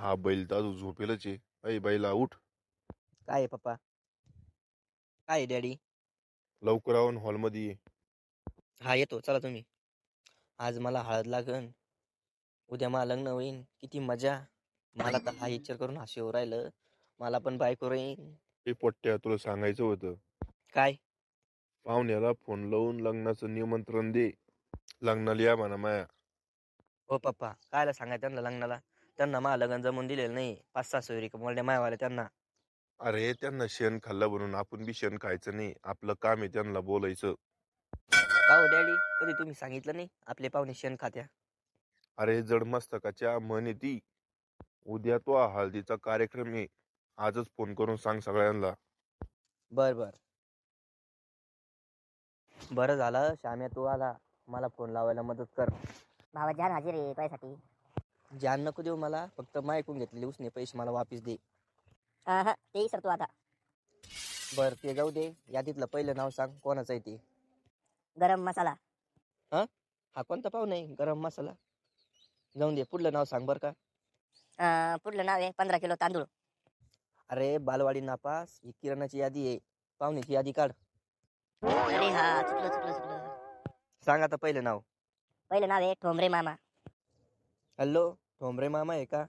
हा बैल दादू झोपेलच आहे. अय बैला उठ. काय आहे पप्पा? काय आहे डॅडी? लवकर आवून हॉलमध्ये ये. हा येतो, चला तुम्ही. आज मला हळद लागन, उद्या मला लग्न होईन. किती मजा. मला तर हा विचार करून हसी येऊ राहिलं. मला पण बायको राहीन. ए पोट्ट्या, तुला सांगायचं होतं. काय? पाहुण्याला फोन लावून लग्नाचं निमंत्रण दे. लग्नाला या म्हणा माया. हो पप्पा, कायला सांगाय त्यांना लग्नाला? त्यांना मला लग्न जमून दिलेलं नाही. 5-6 सोयरी मोठ्या मायवाल्या त्यांना. अरे त्यांना शेण खाल्लं म्हणून आपण बी शेण खायचं नाही. आपलं काम आहे त्यांना बोलायचं. का हो डॅडी, कधी तुम्ही सांगितलं नाही आपले पाहुणे शेण खात्या? अरे जडमस्तकाच्या म्हण आहे ती. उद्या तो हळदीचा कार्यक्रम आहे. आजच फोन करून सांग सगळ्यांना. बर बर. बरं झालं श्याम्या तू आला, मला फोन लावायला मदत कर. भावा जान हाजीर आहे पैसाठी. जान नको देऊ मला, फक्त मायकून घेतलेले उसने पैसे मला वापिस दे. तेही सर तू आता. बर ते जाऊ दे, यादीतलं पहिलं नाव सांग, कोणाचं आहे ते? गरम मसाला. हा कोणता पाहू नाही गरम मसाला? जाऊन दे, पुढलं नाव सांग बर का. पुढलं नाव आहे 15 किलो तांदूळ. अरे बालवाडी नापास, ही किराणाची यादी आहे, पाहुण्याची यादी काढ. अरे हा चुकलं. सांग आता पहिलं नाव. पहिलं नाव आहे ठोंबरे मामा. हॅलो, ठोंबरे मामा आहे का?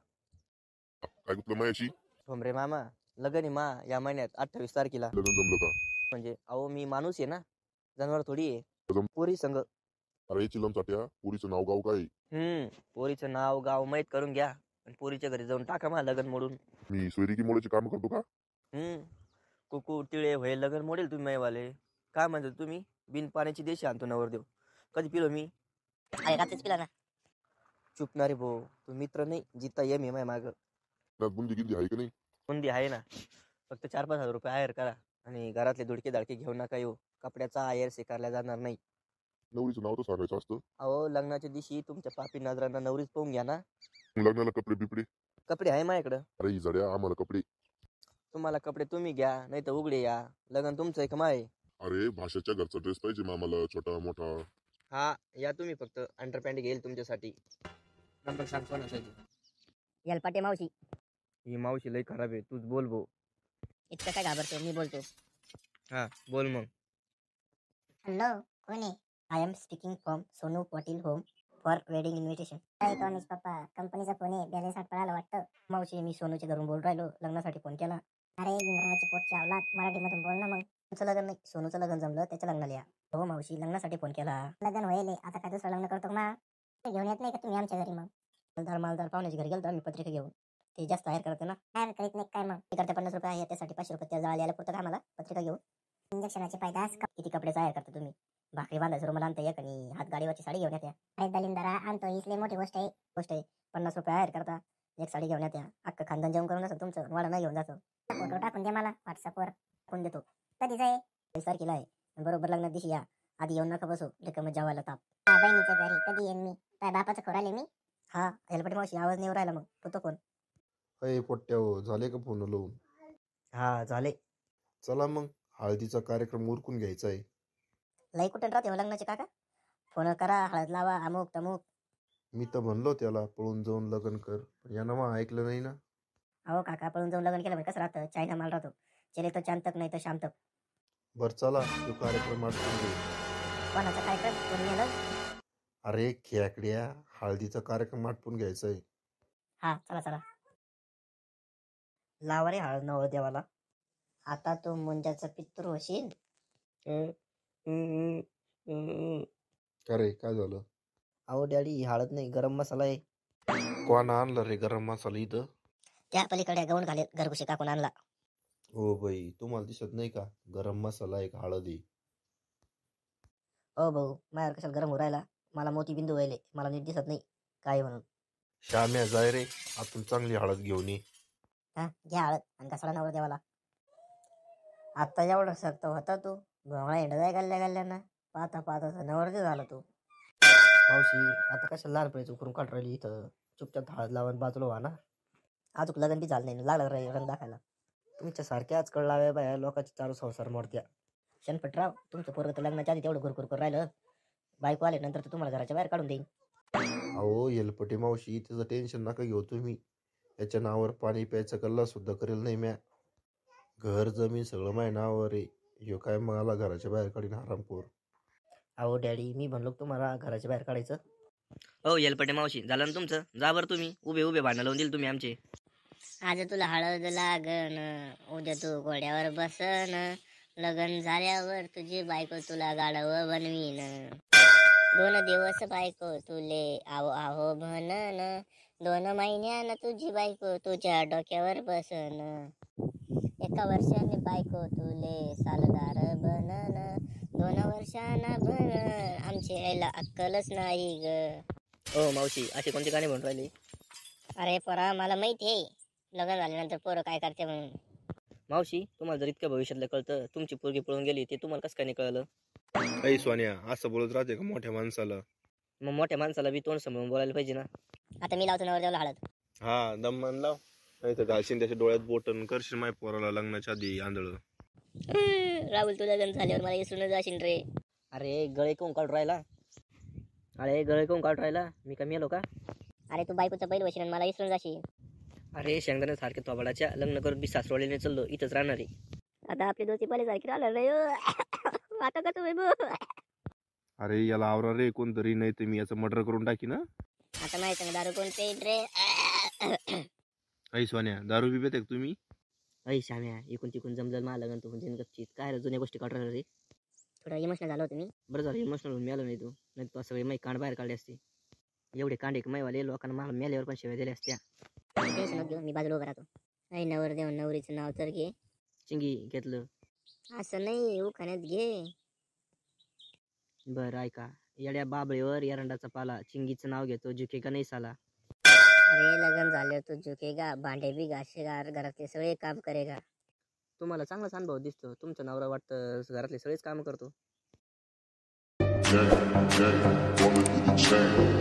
काय कुठलं मायाशी ठोंबरे मामा, लग्न आहे मा या महिन्यात 28 तारखेला. लग्न जमलं का? म्हणजे अहो मी माणूस आहे ना, जनावर थोडी आहे. जम- पोरी संग. अरे चिलम चाट्या, पुरीचं नाव गाव काय? पोरीचं नाव गाव माहीत करून घ्या आणि पोरीच्या घरी जाऊन टाका मा लग्न मोडून. मी सोयरिकी मोडायचे काम करतो का? कुकू टिळे व्हाय लग्न मोडेल तुम्ही मायवाले. काय म्हणता तुम्ही? बिन पाण्याची देशी आणतो नवरदेव. कधी पिलो मी? अरे रात्रीच पिला ना. चुपणारे भाऊ, तू मित्र नाही जिता ये मी माय माग. त्यात बुंदी गिंदी आहे का नाही? बुंदी आहे ना. फक्त 4-5 हजार रुपये आयर करा आणि घरातले दुडके दाडके घेऊ नका येऊ. कपड्याचा आयर स्वीकारला जाणार नाही. नवरीचं नाव तर सांगायचं असतं. अहो लग्नाच्या दिवशी तुमच्या पापी नजरांना नवरीच पाहून घ्या ना. लग्नाला कपडे बिपडे? कपडे आहे माझ्याकडं. अरे ही जड्या आम्हाला कपडे. तुम्हाला कपडे तुम्ही घ्या, नाही तर उघडे या. लग्न तुमचं आहे का माय? अरे भाषेच्या घरचा ड्रेस पाहिजे मामाला, छोटा मोठा. हा या तुम्ही, फक्त अंडरपॅन्ट घेईल तुमच्यासाठी. नंबर सांग कोणाचा आहे ते? यलपाटे मावशी. ही मावशी लई खराब आहे, तूच बोल भाऊ. इतकं काय घाबरतो, मी बोलतो. हा बोल मग. हॅलो, कोण आहे? I am speaking from Sonu Patil home for wedding invitation. काय टॉनिस पप्पा, कंपनीचा फोन आहे, बॅलन्स पळाला वाटतं. मावशी मी सोनूच्या घरून बोल राहिलो, लग्नासाठी फोन केला. अरे इंद्राची पोटची अवलाद, मराठीमधून बोल ना मग. तुमचं लग्न नाही, सोनूचं लग्न जमलं, त्याच्या लग्नाला या. हो मावशी, लग्नासाठी फोन केला. लग्न व्हायले, आता काय दुसरं लग्न करतो का? घेऊन येत नाही का तुम्ही आमच्या घरी? मग मालदार पाहुण्याच्या घरी गेलो आम्ही पत्रिका घेऊन. ते जास्त हायर करते ना. हायर करीत नाही काय? मग ते करते 50 रुपये आहे, त्यासाठी 500 रुपये त्या जवळ यायला पुरतं का आम्हाला पत्रिका घेऊन? इंजेक्शनाचे पैदास किती कपड्याचा हायर करता तुम्ही? भाकरी बांधायचं रुमाल आणता एक आणि हात गाडीवरची साडी घेऊन येत्या. अरे दलिंदरा आणतो, इसले मोठी गोष्ट आहे. 50 रुपये हायर करता, एक साडी घेऊन येत्या. अख्खं खानदान जेवण करून असं तुमचं वाडा नाही घेऊन जातो. फोटो टाकून दे मला व्हॉट्सअपवर, टाकून देतो. कधी जाय? 22 तारखेला आहे. बरोबर लग्नात दिवशी या. आधी येऊन नका बसू, रिकामं जेवायला ताप. बहिणीच्या घरी कधी येईन मी? काय बापाचं खोराले मी? हा हेलपटे मावशी, आवाज नाही राहिला. मग तो कोण? अय पोट्ट्या हो, झाले का फोन लावून? हा झाले. चला मग, हळदीचा कार्यक्रम उरकून घ्यायचा आहे. लई कुठं राहते हो लग्नाचे काका? फोन करा, हळद लावा, अमुक तमुक. मी तर म्हणलो त्याला पळून जाऊन लग्न कर, पण यानं मग ऐकलं नाही ना. अहो काका, पळून जाऊन लग्न केलं म्हणजे कसं राहतं? चायना माल राहतो. चले तो चांद तक नाही तर शाम तक. बरं चला, तो कार्यक्रम आटपून घे. कोणाचा कार्यक्रम? कोणी नेलं? अरे खेकड्या, हळदीचा कार्यक्रम आटपून घ्यायचा आहे. हा चला. लावा रे हळद नवळ देवाला. आता तू मुंजाचा पितृ होशील. का रे, काय झालं? अहो डॅडी, हळद नाही, गरम मसाला आहे. कोण आणलं रे गरम मसाला इथं? त्या पलीकडे गाऊन घाले घरगुशी काकून आणला. हो बाई, तुम्हाला दिसत नाही का गरम मसाला एक हळदी? ओ भाऊ, माझ्यावर कशाला गरम हो राहिला? मला मोती बिंदू व्हायले, मला नीट दिसत नाही काय म्हणून. श्याम्या जाय रे, आतून चांगली हळद घेऊन ये. हा घ्या हळद आणि कसाला नवर देवाला. आता एवढं सक्त होता तू, भोंगळा हिंड जाय गल्ल्या पाहता पाहता नवरदेव झाला तू. मावशी आता कशाला लहानपणीच उकरून काढ राहिली इथं? चुपचाप हळद लावून बाजूला व्हा ना. अजून लग्न बी झालं नाही, लागला रंग दाखायला. तुमच्या सारख्या आजकाल लाव्या बाया लोकांचे चारू संसार मोडत्या. शनपटराव, तुमचं पोरग तर लग्नाच्या आधी तेवढं गुरकुर राहिलं, बायको आले नंतर तर तुम्हाला घराच्या बाहेर काढून देईन. अहो येलपटे मावशी, त्याचं टेन्शन नका घेऊ तुम्ही. याच्या नावावर पाणी प्यायचा गल्ला सुद्धा करेल नाही म्या. घर जमीन सगळं माझ्या नावावर आहे. ह्यो काय मला घराच्या बाहेर काढीन हरामखोर. अहो डॅडी, मी म्हणलो तुम्हाला घराच्या बाहेर काढायचं. हो येलपटे मावशी, झालं ना तुमचं? जा बरं तुम्ही. उभे उभे भांडण लावून दिले तुम्ही आमचे. आज तुला हळद लागन, उद्या तू घोड्यावर बसन, लग्न झाल्यावर तुझी बायको तुला गाढव बनवीन. 2 दिवस बायको तुले आहो आहो म्हणन, 2 महिन्यानं तुझी बायको तुझ्या डोक्यावर बसन. 1 वर्षाने बायको तुले सालदार बनन, 2 वर्षांना बनन. आमची यायला अक्कलच नाही ग. हो मावशी, असे कोणते गाणे म्हणून राहिले? अरे पोरा, मला माहिती आहे लग्न झाल्यानंतर पोरं काय करते म्हणून. मावशी, तुम्हाला जर इतकं भविष्यातलं कळतं, तुमची पोरगी पळून गेली, ते तुम्हाला कसं काय नाही कळलं? ऐ सोन्या, असं बोलत राहते का मोठ्या माणसाला? मग मोठ्या माणसाला बी तोंड समोरून बोलायला पाहिजे ना. आता मी लावतो नवरदेवाला हळद. हा, दम मान लाव, नाही तर घालशील त्याच्या डोळ्यात बोटन, करशील माझ्या पोराला लग्नाच्या आधी आंधळ. राहुल, तू लग्न झाल्यावर मला विसरून जाशील रे. अरे गळे कोण काढून राहिला? अरे गळे कोण काढून राहिला? मी कमी आलो का? अरे तू बायकोचं बैल वशील मला विसरून जाशील. अरे शेंगदाण्या सारखे थोबाडाच्या लग्न करून बी सासरवाडीने चाललो, इथंच राहणार आहे. आता आपली दोस्ती पहिले सारखी राहिलं रे. आता का तू अरे याला आवरा रे कोणतरी, नाही तर मी याचं मर्डर करून टाकी ना. आता माहिती सांग दारू कोण पेट रे. ऐ सोन्या, दारू बी पिते का तुम्ही? अय श्याम्या, इकून तिकून जमलं मला लग्न, तू म्हणजे गपचित काय रे जुन्या गोष्टी काढून राहिला रे? थोडं इमोशनल झालो तुम्ही. बरं झालं इमोशनल होऊन मिळालं नाही तू, नाही तू सगळे मै कांड बाहेर काढले असते. एवढे कांडे मैवाले लोकांना मला मेल्यावर पण शिवाय दिल्या असत्या. टेन्शन नको घेऊ, मी बाजूला उभा राहतो. अय नवरदेव नवरीचं नाव तर घे. चिंगी घेतलं. असं नाही, उखाण्यात घे. बरं ऐका, येड्या बाबळीवर एरंडाचा पाला, चिंगीचं नाव घेतो, झुकेगा नाही साला. अरे लग्न झालं तू झुकेगा, भांडे बी घासेगा, घरातले सगळे काम करेगा. तुम्हाला चांगलाच अनुभव दिसतो, तुमचं नवरा वाटतं घरातले सगळेच काम करतो. Jack, woman, you can stand.